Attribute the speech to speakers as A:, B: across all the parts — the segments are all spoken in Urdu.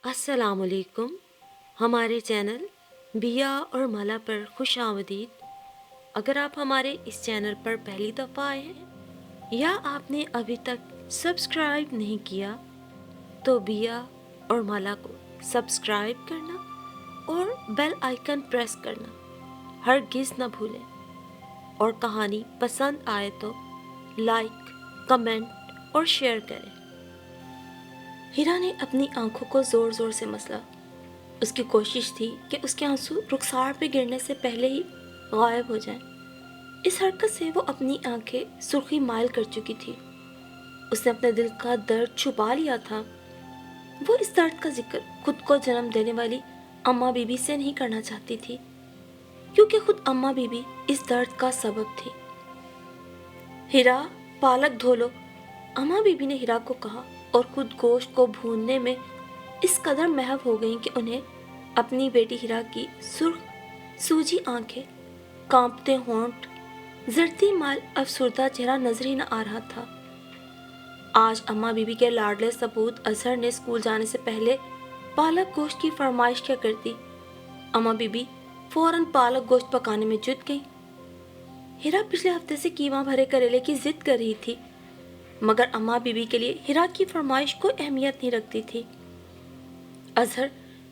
A: السلام علیکم. ہمارے چینل بیا اور مالا پر خوش آمدید. اگر آپ ہمارے اس چینل پر پہلی دفعہ آئے ہیں یا آپ نے ابھی تک سبسکرائب نہیں کیا تو بیا اور مالا کو سبسکرائب کرنا اور بیل آئیکن پریس کرنا ہرگز نہ بھولیں. اور کہانی پسند آئے تو لائک، کمنٹ اور شیئر کریں. ہیرا نے اپنی آنکھوں کو زور زور سے مسلا. اس کی کوشش تھی کہ اس کے آنسو رخسار پہ گرنے سے پہلے ہی غائب ہو جائیں. اس حرکت سے وہ اپنی آنکھیں سرخی مائل کر چکی تھی. اس نے اپنے دل کا درد چھپا لیا تھا. وہ اس درد کا ذکر خود کو جنم دینے والی اماں بی بی سے نہیں کرنا چاہتی تھی، کیونکہ خود اماں بی بی اس درد کا سبب تھی. ہیرا، پالک دھو لو، اماں بی بی نے ہیرا کو کہا، اور خود گوشت کو بھوننے میں اس قدر محو ہو گئیں کہ انہیں اپنی بیٹی ہیرا کی سرخ سوجی آنکھیں، کانپتے ہونٹ، زرتی مائل افسردہ چہرہ نظر ہی نہ آ رہا تھا. آج اماں بی بی کے لاڈلے سپوت اظہر نے اسکول جانے سے پہلے پالک گوشت کی فرمائش کیا کرتی. اماں بی بی فوراً پالک گوشت پکانے میں جٹ گئی. ہیرا پچھلے ہفتے سے کیما بھرے کریلے کی ضد کر رہی تھی، مگر اماں بی بی کے لیے ہیرا کی فرمائش کوئی اہمیت نہیں رکھتی تھی. اظہر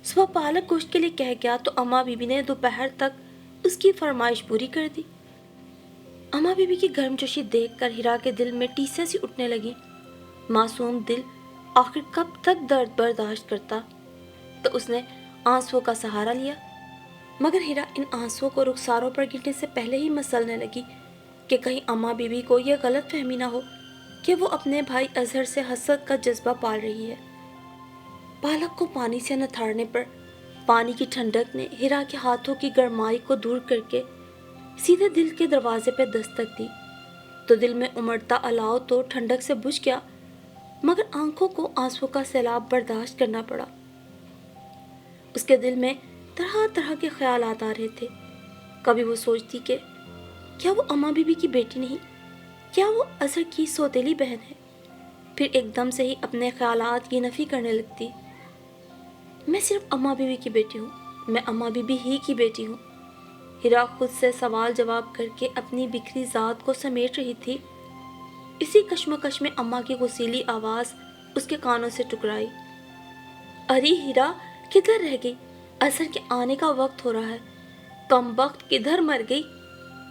A: صبح پالک گوشت کے لیے کہہ گیا تو اماں بی بی نے دوپہر تک اس کی فرمائش پوری کر دی. اماں بی بی کی گرم جوشی دیکھ کر ہیرا کے دل میں ٹیسیں سی اٹھنے لگی. معصوم دل آخر کب تک درد برداشت کرتا؟ تو اس نے آنسوؤں کا سہارا لیا. مگر ہیرا ان آنسوؤں کو رخساروں پر گرنے سے پہلے ہی مسلنے لگی کہ کہیں اماں بی بی کو یہ غلط فہمی نہ ہو کہ وہ اپنے بھائی اظہر سے حسد کا جذبہ پال رہی ہے. پالک کو پانی سے نتھارنے پر پانی کی ٹھنڈک نے ہیرا کے ہاتھوں کی گرمائی کو دور کر کے سیدھے دل کے دروازے پہ دستک دی. تو دل میں امڑتا الاؤ تو ٹھنڈک سے بجھ گیا، مگر آنکھوں کو آنسو کا سیلاب برداشت کرنا پڑا. اس کے دل میں طرح طرح کے خیالات آ رہے تھے. کبھی وہ سوچتی کہ کیا وہ اماں بی بی کی بیٹی نہیں، کیا وہ اظہر کی سوتیلی بہن ہے. پھر ایک دم سے ہی اپنے خیالات کی نفی کرنے لگتی. میں صرف اماں بی بی کی بیٹی ہوں، میں اماں بی بی ہی کی بیٹی ہوں. ہیرا خود سے سوال جواب کر کے اپنی بکھری ذات کو سمیٹ رہی تھی. اسی کشمکش میں اماں کی غسیلی آواز اس کے کانوں سے ٹکرائی. ارے ہیرا، کدھر رہ گئی؟ اظہر کے آنے کا وقت ہو رہا ہے. کم وقت کدھر مر گئی؟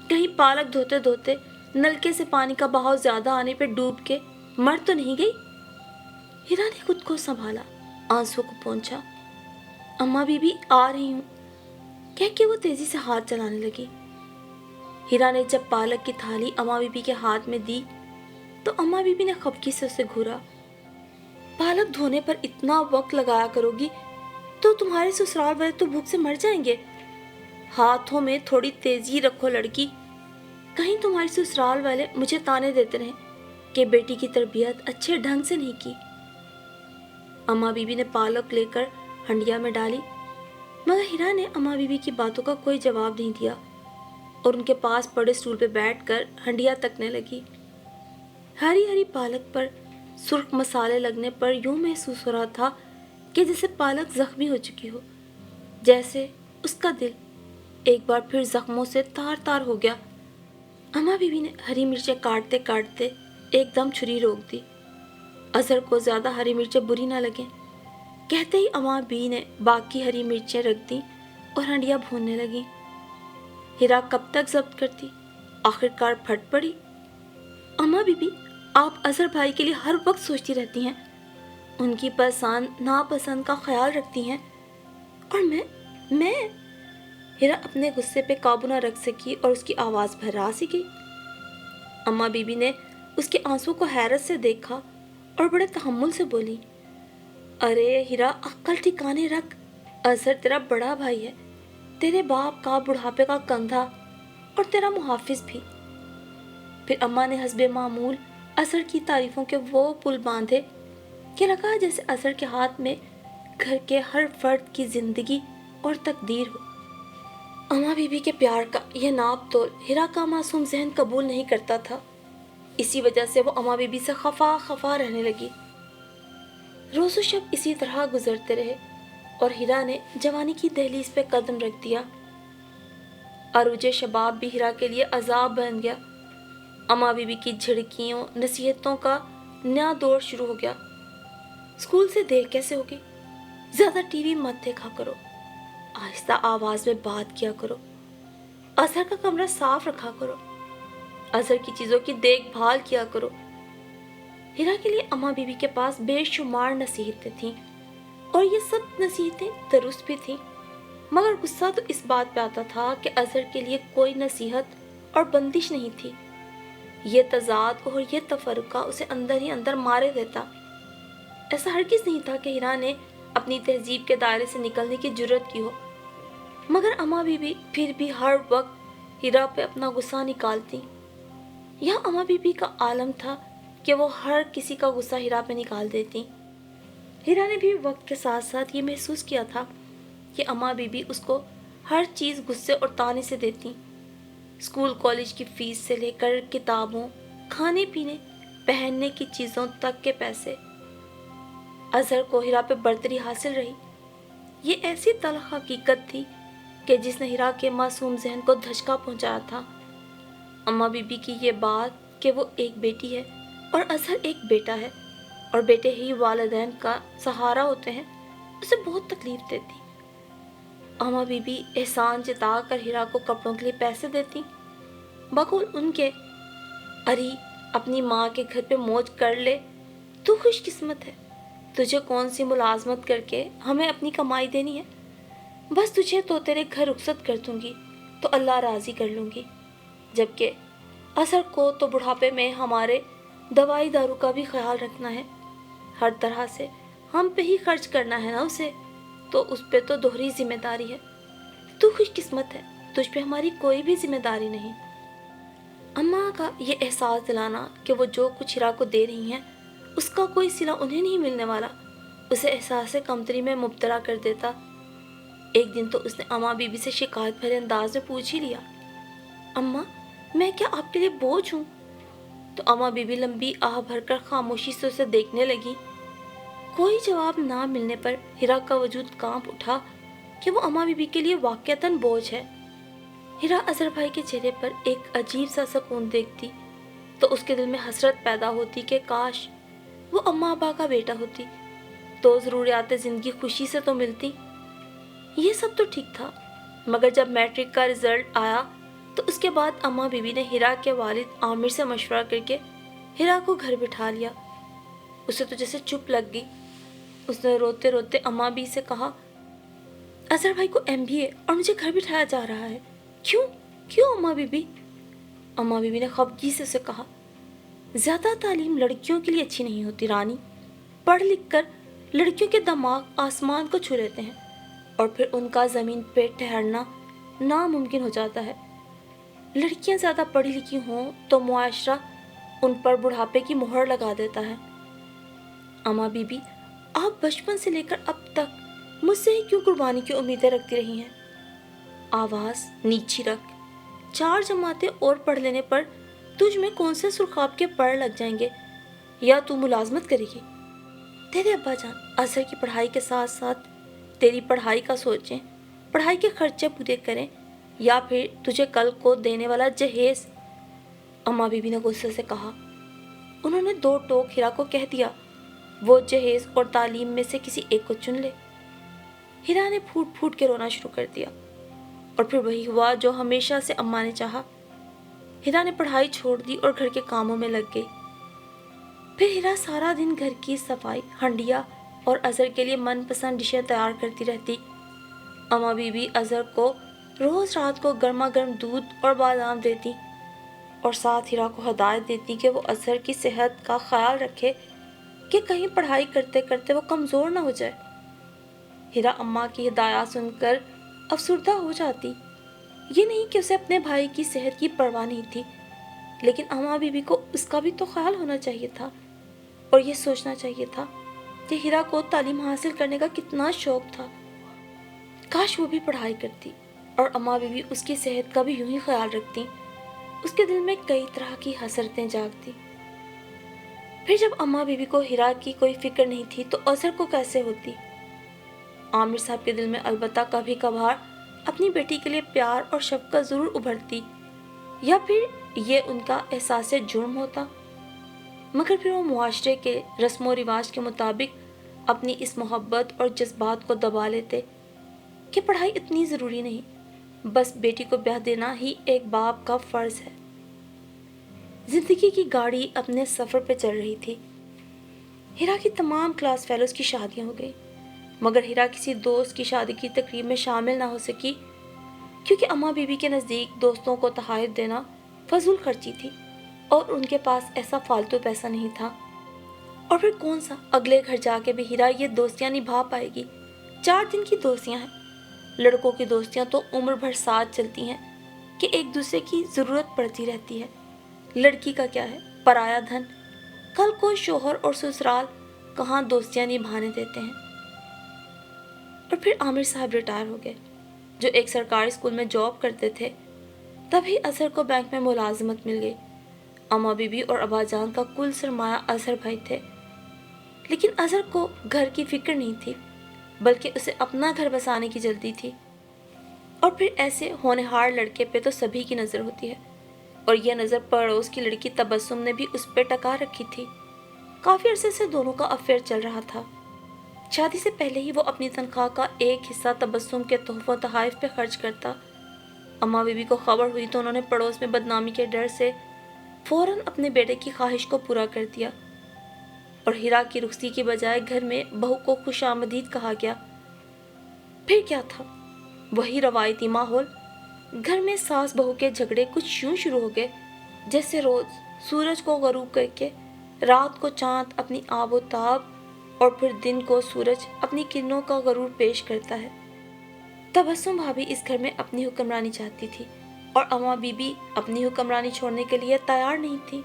A: کہیں پالک دھوتے دھوتے نلکے سے پانی کا بہاؤ زیادہ آنے پہ ڈوب کے مر تو نہیں گئی؟ ہیرا نے خود کو سنبھالا، آنسو کو پونچھا. اماں بی بی آ رہی ہوں کہہ کے وہ تیزی سے ہاتھ چلانے لگی. ہیرا نے جب پالک کی تھالی اماں بی بی کے ہاتھ میں دی تو اماں بی بی نے خفگی سے اسے گھورا. پالک دھونے پر اتنا وقت لگایا کرو گی تو تمہارے سسرال والے تو بھوک سے مر جائیں گے. ہاتھوں میں تھوڑی تیزی رکھو لڑکی، کہیں تمہاری سسرال والے مجھے تانے دیتے رہیں کہ بیٹی کی تربیت اچھے ڈھنگ سے نہیں کی. اماں بی بی نے پالک لے کر ہنڈیا میں ڈالی، مگر ہیرا نے اماں بی بی کی باتوں کا کوئی جواب نہیں دیا اور ان کے پاس پڑے اسٹول پہ بیٹھ کر ہنڈیا تکنے لگی. ہری ہری پالک پر سرخ مسالے لگنے پر یوں محسوس ہو رہا تھا کہ جیسے پالک زخمی ہو چکی ہو، جیسے اس کا دل ایک بار پھر زخموں سے تار تار ہو گیا. اماں بی بی نے ہری مرچیں کاٹتے کاٹتے ایک دم چھری روک دی. اظہر کو زیادہ ہری مرچیں بری نہ لگیں کہتے ہی اماں بی نے باقی ہری مرچیں رکھ دیں اور ہنڈیا بھوننے لگی. ہیرا کب تک ضبط کرتی؟ آخر کار پھٹ پڑی. اماں بی بی، آپ اظہر بھائی کے لیے ہر وقت سوچتی رہتی ہیں، ان کی پسند ناپسند کا خیال رکھتی ہیں، اور میں ہیرا اپنے غصے پہ قابو نہ رکھ سکی اور اس کی آواز بھرا سی گئی. اماں بی بی نے اس کے آنسو کو حیرت سے دیکھا اور بڑے تحمل سے بولی، ارے ہیرا، عقل ٹھکانے رکھ. اظہر تیرا بڑا بھائی ہے، تیرے باپ کا بڑھاپے کا کندھا اور تیرا محافظ بھی. پھر اماں نے حسب معمول اظہر کی تعریفوں کے وہ پل باندھے کہ لگا جیسے اظہر کے ہاتھ میں گھر کے ہر فرد کی زندگی اور تقدیر ہو. اماں بی بی کے پیار کا یہ ناپ تول ہیرا کا معصوم ذہن قبول نہیں کرتا تھا. اسی وجہ سے وہ اماں بی بی سے خفا خفا رہنے لگی. روز و شب اسی طرح گزرتے رہے اور ہیرا نے جوانی کی دہلیز پہ قدم رکھ دیا۔ عروج شباب بھی ہیرا کے لیے عذاب بن گیا۔ اماں بیوی کی جھڑکیوں، نصیحتوں کا نیا دور شروع ہو گیا۔ اسکول سے دیر کیسے ہوگی؟ زیادہ ٹی وی مت دیکھا کرو، آہستہ آواز میں بات کیا کرو، اظہر کا کمرہ صاف رکھا کرو، اظہر کی چیزوں کی دیکھ بھال کیا کرو۔ ہیرا کے لیے اماں بیوی کے پاس بے شمار نصیحتیں تھیں اور یہ سب نصیحتیں درست بھی تھیں، مگر غصہ تو اس بات پہ آتا تھا کہ اظہر کے لیے کوئی نصیحت اور بندش نہیں تھی۔ یہ تضاد اور یہ تفرقہ اسے اندر ہی اندر مارے دیتا۔ ایسا ہرگز نہیں تھا کہ ہیرا نے اپنی تہذیب کے دائرے سے نکلنے کی جرت کی ہو، مگر اماں بیوی پھر بھی ہر وقت ہیرا پہ اپنا غصہ نکالتی۔ یہ اماں بیوی کا عالم تھا کہ وہ ہر کسی کا غصہ ہیرا پہ نکال دیتی۔ ہیرا نے بھی وقت کے ساتھ ساتھ یہ محسوس کیا تھا کہ اماں بیوی اس کو ہر چیز غصے اور طانے سے دیتی۔ اسکول کالج کی فیس سے لے کر کتابوں، کھانے پینے، پہننے کی چیزوں تک کے پیسے۔ اظہر کو ہیرا پہ برتری حاصل رہی۔ یہ ایسی تلخ حقیقت تھی کہ جس نے ہیرا کے معصوم ذہن کو دھچکا پہنچایا تھا۔ اماں بیوی کی یہ بات کہ وہ ایک بیٹی ہے اور اظہر ایک بیٹا ہے اور بیٹے ہی والدین کا سہارا ہوتے ہیں، اسے بہت تکلیف دیتی۔ اماں بیوی احسان جتا کر ہیرا کو کپڑوں کے لیے پیسے دیتی، بقول ان کے اری اپنی ماں کے گھر پہ موج کر لے، تو خوش قسمت ہے، تجھے کون سی ملازمت کر کے ہمیں اپنی کمائی دینی ہے، بس تجھے تو تیرے گھر رخصت کر دوں گی تو اللہ راضی کر لوں گی، جبکہ اظہر کو تو بڑھاپے میں ہمارے دوائی دارو کا بھی خیال رکھنا ہے، ہر طرح سے ہم پہ ہی خرچ کرنا ہے نا اسے، تو اس پہ تو دوہری ذمہ داری ہے، تو خوش قسمت ہے، تجھ پہ ہماری کوئی بھی ذمہ داری نہیں۔ اماں کا یہ احساس دلانا کہ وہ جو کچھ ہیرا کو دے رہی ہیں اس کا کوئی صلہ انہیں نہیں ملنے والا، اسے احساس کمتری میں مبتلا کر دیتا۔ ایک دن تو اس نے اماں بیوی سے شکایت بھرے انداز میں پوچھ ہی لیا، اماں میں کیا آپ کے لیے بوجھ ہوں؟ تو اماں بیوی لمبی آہ بھر کر خاموشی سے اسے دیکھنے لگی۔ کوئی جواب نہ ملنے پر ہیرا کا وجود کانپ اٹھا کہ وہ اماں بیوی کے لیے واقعتاً بوجھ ہے۔ ہیرا اظہر بھائی کے چہرے پر ایک عجیب سا سکون دیکھتی تو اس کے دل میں حسرت پیدا ہوتی کہ کاش وہ اماں ابا کا بیٹا ہوتی تو ضروریات زندگی خوشی سے تو ملتی۔ یہ سب تو ٹھیک تھا، مگر جب میٹرک کا رزلٹ آیا تو اس کے بعد اماں بیوی نے ہیرا کے والد عامر سے مشورہ کر کے ہیرا کو گھر بٹھا لیا۔ اسے تو جیسے چپ لگ گئی۔ اس نے روتے روتے اماں بیوی سے کہا، اظہر بھائی کو MBA اور مجھے گھر بٹھایا جا رہا ہے، کیوں اماں بیوی؟ اماں بیوی نے خفگی سے اسے کہا، زیادہ تعلیم لڑکیوں کے لیے اچھی نہیں ہوتی رانی، پڑھ لکھ کر لڑکیوں کے دماغ آسمان کو چھو لیتے ہیں اور پھر ان کا زمین پہ ٹھہرنا ناممکن ہو جاتا ہے۔ لڑکیاں زیادہ پڑھی لکھی ہوں تو معاشرہ ان پر بڑھاپے کی مہر لگا دیتا ہے۔ اماں بیوی آپ بچپن سے لے کر اب تک مجھ سے ہی کیوں قربانی کی امیدیں رکھتی رہی ہیں؟ آواز نیچی رکھ، 4 جماعتیں اور پڑھ لینے پر تجھ میں کون سے سرخاب کے پڑ لگ جائیں گے، یا تو ملازمت کرے گی؟ تیرے ابا جان اظہر کی پڑھائی کے ساتھ ساتھ تیری پڑھائی کا سوچیں، پڑھائی کے خرچے پورے کریں، یا پھر تجھے کل کو دینے والا جہیز۔ اماں بیوی نے غصے سے کہا۔ انہوں نے 2 ٹوک ہیرا کو کہہ دیا، وہ جہیز اور تعلیم میں سے کسی ایک کو چن لے۔ ہیرا نے پھوٹ پھوٹ کے رونا شروع کر دیا، اور پھر وہی ہوا جو ہمیشہ سے اماں نے چاہا۔ ہیرا نے پڑھائی چھوڑ دی اور گھر کے کاموں میں لگ گئی۔ پھر ہیرا سارا دن گھر کی صفائی، ہنڈیا اور اظہر کے لیے من پسند ڈشیں تیار کرتی رہتی۔ اماں بیوی اظہر کو روز رات کو گرما گرم دودھ اور بادام دیتی اور ساتھ ہیرا کو ہدایت دیتی کہ وہ اظہر کی صحت کا خیال رکھے کہ کہیں پڑھائی کرتے کرتے وہ کمزور نہ ہو جائے۔ ہیرا اماں کی ہدایات سن کر افسردہ ہو جاتی۔ یہ نہیں کہ اسے اپنے بھائی کی صحت کی پرواہ نہیں تھی، لیکن اماں بیوی کو اس کا بھی تو خیال ہونا چاہیے تھا اور یہ سوچنا چاہیے تھا کہ ہیرا کو تعلیم حاصل کرنے کا کتنا شوق تھا۔ کاش وہ بھی پڑھائی کرتی اور اماں بیوی اس کی صحت کا بھی یوں ہی خیال رکھتی۔ اس کے دل میں کئی طرح کی حسرتیں جاگتی۔ پھر جب اماں بیوی کو ہیرا کی کوئی فکر نہیں تھی تو اظہر کو کیسے ہوتی؟ عامر صاحب کے دل میں البتہ کبھی کبھار اپنی بیٹی کے لیے پیار اور شفقت ضرور ابھرتی، یا پھر یہ ان کا احساس جرم ہوتا، مگر پھر وہ معاشرے کے رسم و رواج کے مطابق اپنی اس محبت اور جذبات کو دبا لیتے کہ پڑھائی اتنی ضروری نہیں، بس بیٹی کو بیاہ دینا ہی ایک باپ کا فرض ہے۔ زندگی کی گاڑی اپنے سفر پہ چل رہی تھی۔ ہیرا کی تمام کلاس فیلوز کی شادیاں ہو گئی، مگر ہیرا کسی دوست کی شادی کی تقریب میں شامل نہ ہو سکی، کیونکہ اماں بیوی کے نزدیک دوستوں کو تحائف دینا فضول خرچی تھی اور ان کے پاس ایسا فالتو پیسہ نہیں تھا۔ اور پھر کون سا اگلے گھر جا کے بھی ہیرا یہ دوستیاں نبھا پائے گی؟ 4 دن کی دوستیاں ہیں۔ لڑکوں کی دوستیاں تو عمر بھر ساتھ چلتی ہیں کہ ایک دوسرے کی ضرورت پڑتی رہتی ہے۔ لڑکی کا کیا ہے؟ پرایا دھن۔ کل کو شوہر اور سسرال کہاں دوستیاں نبھانے دیتے ہیں۔ اور پھر عامر صاحب ریٹائر ہو گئے، جو ایک سرکاری اسکول میں جاب کرتے تھے۔ تبھی اظہر کو بینک میں ملازمت مل گئی۔ اماں بیوی اور ابا جان کا کل سرمایہ اظہر بھائی تھے، لیکن اظہر کو گھر کی فکر نہیں تھی، بلکہ اسے اپنا گھر بسانے کی جلدی تھی۔ اور پھر ایسے ہونہار لڑکے پہ تو سبھی کی نظر ہوتی ہے، اور یہ نظر پڑوس کی لڑکی تبسم نے بھی اس پہ ٹکا رکھی تھی۔ کافی عرصے سے دونوں کا افیئر چل رہا تھا۔ شادی سے پہلے ہی وہ اپنی تنخواہ کا ایک حصہ تبسم کے تحفوں تحائف پہ خرچ کرتا۔ اماں بیوی کو خبر ہوئی تو انہوں نے پڑوس میں بدنامی کے ڈر سے فوراً اپنے بیٹے کی خواہش کو پورا کر دیا، اور ہیرا کی رخصتی کی بجائے گھر میں بہو کو خوش آمدید کہا گیا۔ پھر کیا تھا؟ وہی روایتی ماحول۔ گھر میں ساس بہو کے جھگڑے کچھ یوں شروع ہو گئے جیسے روز سورج کو غروب کر کے رات کو چاند اپنی آب و تاب اور پھر دن کو سورج اپنی کرنوں کا غرور پیش کرتا ہے۔ تبسم بھابھی اس گھر میں اپنی حکمرانی چاہتی تھی، اور اماں بیوی اپنی حکمرانی چھوڑنے کے لیے تیار نہیں تھی۔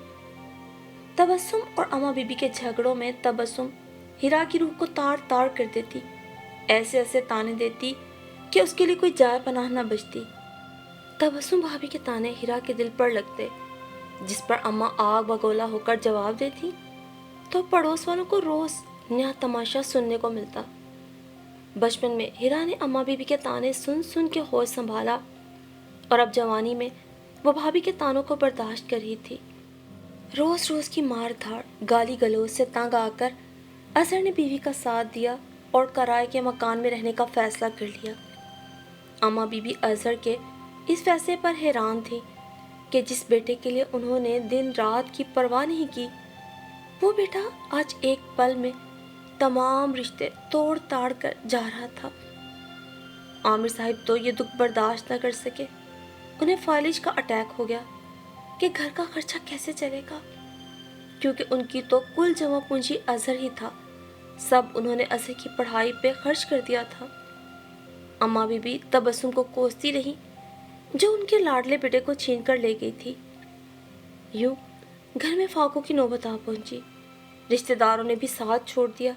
A: تبسم اور اماں بیوی کے جھگڑوں میں تبسم ہیرا کی روح کو تار تار کر دیتی، ایسے ایسے تانے دیتی کہ اس کے لیے کوئی جائے پناہ نہ بچتی۔ تبسم بھابھی کے تانے ہیرا کے دل پر لگتے، جس پر اماں آگ بگولا ہو کر جواب دیتی تو پڑوس والوں کو روز نیا تماشا سننے کو ملتا۔ بچپن میں ہیرا نے اماں بیوی کے تانے سن سن کے ہوش سنبھالا، اور اب جوانی میں وہ بھابھی کے تانوں کو برداشت کر رہی تھی۔ روز روز کی مار دھاڑ گالی گلوچ سے تنگ آ کر اظہر نے بیوی کا ساتھ دیا اور کرائے کے مکان میں رہنے کا فیصلہ کر لیا۔ اماں بیوی اظہر کے اس فیصلے پر حیران تھی کہ جس بیٹے کے لیے انہوں نے دن رات کی پرواہ نہیں کی، وہ بیٹا آج ایک پل میں تمام رشتے توڑ تاڑ کر جا رہا تھا۔ عامر صاحب تو یہ دکھ برداشت نہ کر سکے۔ انہیں فالج کا اٹیک ہو گیا کہ گھر کا خرچہ کیسے چلے گا، کیونکہ ان کی تو کل جمع پونجی اظہر ہی تھا، سب انہوں نے اظہر کی پڑھائی پہ خرچ کر دیا تھا۔ اماں بیوی تبسم کو کوستی رہی جو ان کے لاڈلے بیٹے کو چھین کر لے گئی تھی۔ یوں گھر میں فاقوں کی نوبت آ پہنچی، رشتہ داروں نے بھی ساتھ چھوڑ دیا۔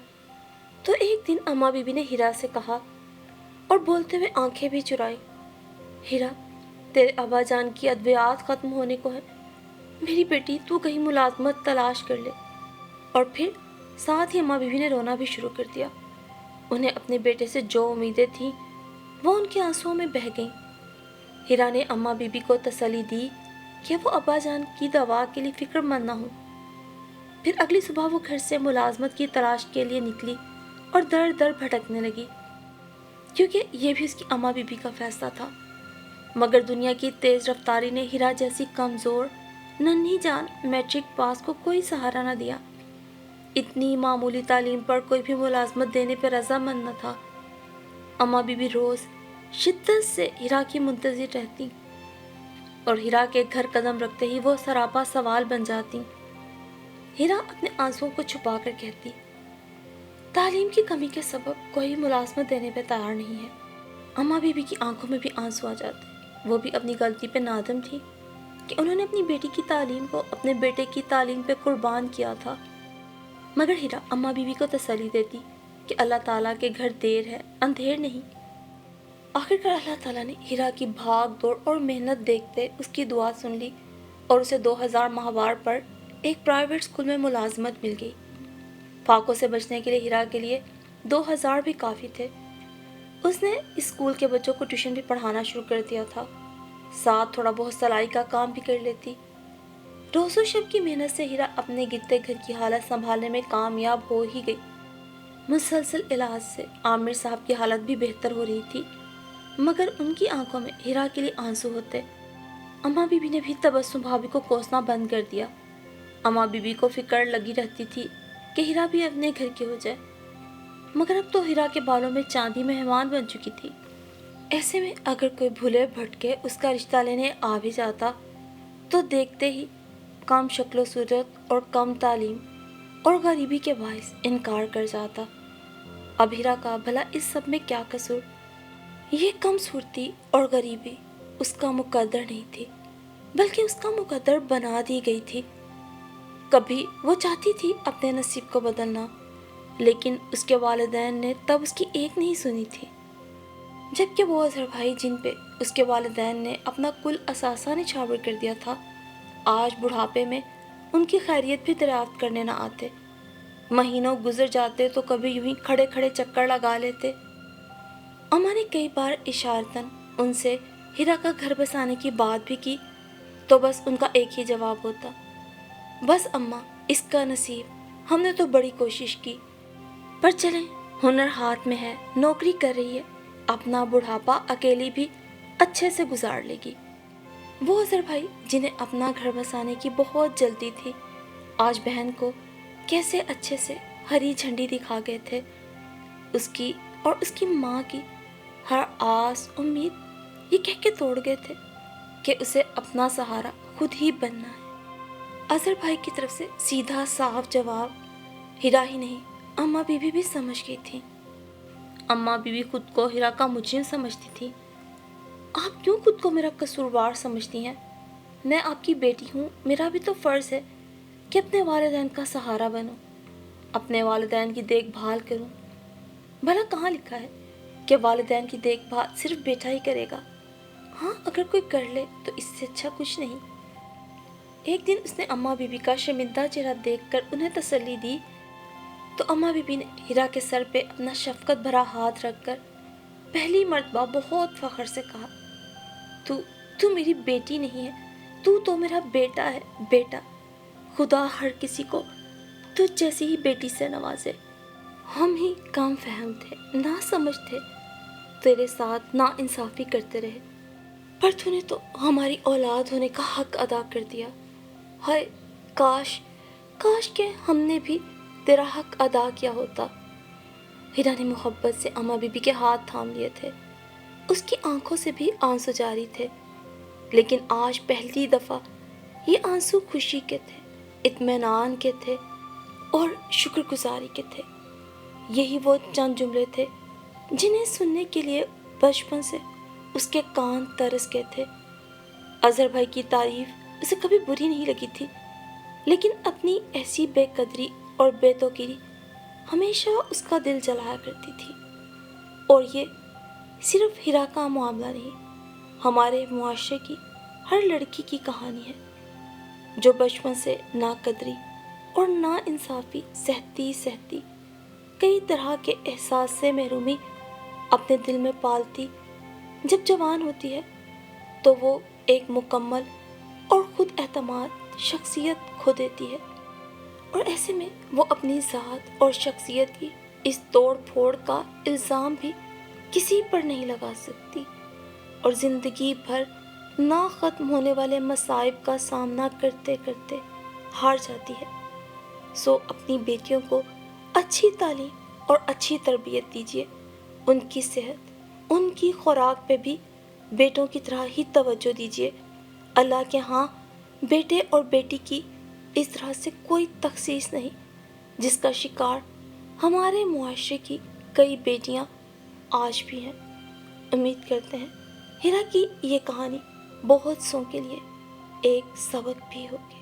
A: تو ایک دن اماں بیوی نے ہیرا سے کہا، اور بولتے ہوئے آنکھیں بھی چرائی، ہیرا تیرے ابا جان کی ادویات ختم ہونے کو ہے، میری بیٹی تو کہیں ملازمت تلاش کر لے۔ اور پھر ساتھ ہی اماں بیوی نے رونا بھی شروع کر دیا۔ انہیں اپنے بیٹے سے جو امیدیں تھیں وہ ان کے آنسوؤں میں بہہ گئیں۔ ہیرا نے اماں بیوی کو تسلی دی کہ وہ ابا جان کی دوا کے لیے فکر مند نہ ہو۔ پھر اگلی صبح وہ گھر سے ملازمت کی تلاش کے لیے نکلی اور در در بھٹکنے لگی، کیونکہ یہ بھی اس کی اماں بیوی کا فیصلہ تھا۔ مگر دنیا کی تیز رفتاری نے ہیرا جیسی کمزور ننھی جان میٹرک پاس کو کوئی سہارا نہ دیا۔ اتنی معمولی تعلیم پر کوئی بھی ملازمت دینے پہ رضامند نہ تھا۔ اماں بیوی روز شدت سے ہیرا کی منتظر رہتی، اور ہیرا کے گھر قدم رکھتے ہی وہ سراپا سوال بن جاتی۔ ہیرا اپنے آنسوؤں کو چھپا کر کہتی، تعلیم کی کمی کے سبب کوئی ملازمت دینے پہ تیار نہیں ہے۔ اماں بیوی کی آنکھوں میں بھی آنسو آ جاتے۔ وہ بھی اپنی غلطی پہ نادم تھی کہ انہوں نے اپنی بیٹی کی تعلیم کو اپنے بیٹے کی تعلیم پہ قربان کیا تھا۔ مگر ہیرا اماں بیوی کو تسلی دیتی کہ اللہ تعالیٰ کے گھر دیر ہے اندھیر نہیں۔ آخرکار اللہ تعالیٰ نے ہیرا کی بھاگ دوڑ اور محنت دیکھتے اس کی دعا سن لی، اور اسے 2000 ماہوار پر
B: ایک پرائیویٹ اسکول میں ملازمت مل گئی۔ فاقوں سے بچنے کے لیے ہیرا کے لیے 2000 بھی کافی تھے۔ اس نے اسکول کے بچوں کو ٹیوشن بھی پڑھانا شروع کر دیا تھا، ساتھ تھوڑا بہت سلائی کا کام بھی کر لیتی۔ روز و شب کی محنت سے ہیرا اپنے گرتے گھر کی حالت سنبھالنے میں کامیاب ہو ہی گئی۔ مسلسل علاج سے عامر صاحب کی حالت بھی بہتر ہو رہی تھی، مگر ان کی آنکھوں میں ہیرا کے لیے آنسو ہوتے۔ اماں بی بی نے بھی تبسم بھابھی کو کوسنا بند کر دیا۔ اماں بی بی کو فکر لگی رہتی تھی کہ ہیرا بھی اپنے گھر کی ہو جائے، مگر اب تو ہیرا کے بالوں میں چاندی مہمان بن چکی تھی۔ ایسے میں اگر کوئی بھولے بھٹکے اس کا رشتہ لینے آ بھی جاتا تو دیکھتے ہی کم شکل و صورت اور کم تعلیم اور غریبی کے باعث انکار کر جاتا۔ اب ہیرا کا بھلا اس سب میں کیا قصور؟ یہ کم صورتی اور غریبی اس کا مقدر نہیں تھی، بلکہ اس کا مقدر بنا دی گئی تھی۔ کبھی وہ چاہتی تھی اپنے نصیب کو بدلنا، لیکن اس کے والدین نے تب اس کی ایک نہیں سنی تھی، جبکہ وہ اظہر بھائی جن پہ اس کے والدین نے اپنا کل اثاثہ نچھاور کر دیا تھا، آج بڑھاپے میں ان کی خیریت بھی دریافت کرنے نہ آتے۔ مہینوں گزر جاتے تو کبھی یوں ہی کھڑے کھڑے چکر لگا لیتے۔ اماں نے کئی بار اشارتاً ان سے ہیرا کا گھر بسانے کی بات بھی کی تو بس ان کا ایک ہی جواب ہوتا، بس اماں اس کا نصیب، ہم نے تو بڑی کوشش کی، پر چلیں ہنر ہاتھ میں ہے، نوکری کر رہی ہے، اپنا بڑھاپا اکیلی بھی اچھے سے گزار لے گی۔ وہ اظہر بھائی جنہیں اپنا گھر بسانے کی بہت جلدی تھی، آج بہن کو کیسے اچھے سے ہری جھنڈی دکھا گئے تھے۔ اس کی اور اس کی ماں کی ہر آس امید یہ کہہ کے توڑ گئے تھے کہ اسے اپنا سہارا خود ہی بننا ہے۔ اظہر بھائی کی طرف سے سیدھا صاف جواب ہیرا ہی نہیں، اماں بی بی بھی سمجھ گئی تھی۔ اماں بی بی خود کو ہیرا کا مجرم سمجھتی تھی۔ آپ کیوں خود کو میرا قصوروار سمجھتی ہیں؟ میں آپ کی بیٹی ہوں، میرا بھی تو فرض ہے کہ اپنے والدین کا سہارا بنوں، اپنے والدین کی دیکھ بھال کروں۔ بھلا کہاں لکھا ہے کہ والدین کی دیکھ بھال صرف بیٹا ہی کرے گا؟ ہاں اگر کوئی کر لے تو اس سے اچھا کچھ نہیں۔ ایک دن اس نے اماں بی بی کا شرمندہ چہرہ دیکھ کر انہیں تسلی دی تو اماں بی بی نے ہیرا کے سر پہ اپنا شفقت بھرا ہاتھ رکھ کر پہلی مرتبہ بہت فخر سے کہا، تو میری بیٹی نہیں ہے، تو میرا بیٹا ہے، بیٹا۔ خدا ہر کسی کو تجھ جیسی ہی بیٹی سے نوازے۔ ہم ہی کم فہم تھے، نہ سمجھ تھے، تیرے ساتھ نا انصافی کرتے رہے، پر تو نے تو ہماری اولاد ہونے کا حق ادا کر دیا۔ ہائے کاش کہ ہم نے بھی تیرا حق ادا کیا ہوتا۔ ہیرا نے محبت سے اماں بی بی کے ہاتھ تھام لیے تھے، اس کی آنکھوں سے بھی آنسو جاری تھے، لیکن آج پہلی دفعہ یہ آنسو خوشی کے تھے، اطمینان کے تھے اور شکر گزاری کے تھے۔ یہی وہ چند جملے تھے جنہیں سننے کے لیے بچپن سے اس کے کان ترس گئے تھے۔ اظہر بھائی کی تعریف اسے کبھی بری نہیں لگی تھی، لیکن اپنی ایسی بے قدری اور بے توقیری ہمیشہ اس کا دل جلایا کرتی تھی۔ اور یہ صرف ہیرا کا معاملہ نہیں، ہمارے معاشرے کی ہر لڑکی کی کہانی ہے جو بچپن سے ناقدری اور نا انصافی سہتی کئی طرح کے احساس سے محرومی اپنے دل میں پالتی، جب جوان ہوتی ہے تو وہ ایک مکمل اور خود اعتماد شخصیت کھو دیتی ہے، اور ایسے میں وہ اپنی ذات اور شخصیت کی اس توڑ پھوڑ کا الزام بھی کسی پر نہیں لگا سکتی، اور زندگی بھر نہ ختم ہونے والے مصائب کا سامنا کرتے کرتے ہار جاتی ہے۔ سو اپنی بیٹیوں کو اچھی تعلیم اور اچھی تربیت دیجیے، ان کی صحت، ان کی خوراک پہ بھی بیٹوں کی طرح ہی توجہ دیجیے۔ اللہ کے ہاں بیٹے اور بیٹی کی اس طرح سے کوئی تخصیص نہیں، جس کا شکار ہمارے معاشرے کی کئی بیٹیاں آج بھی ہیں۔ امید کرتے ہیں ہیرا کی یہ کہانی بہت سوں کے لیے ایک سبق بھی ہوگی۔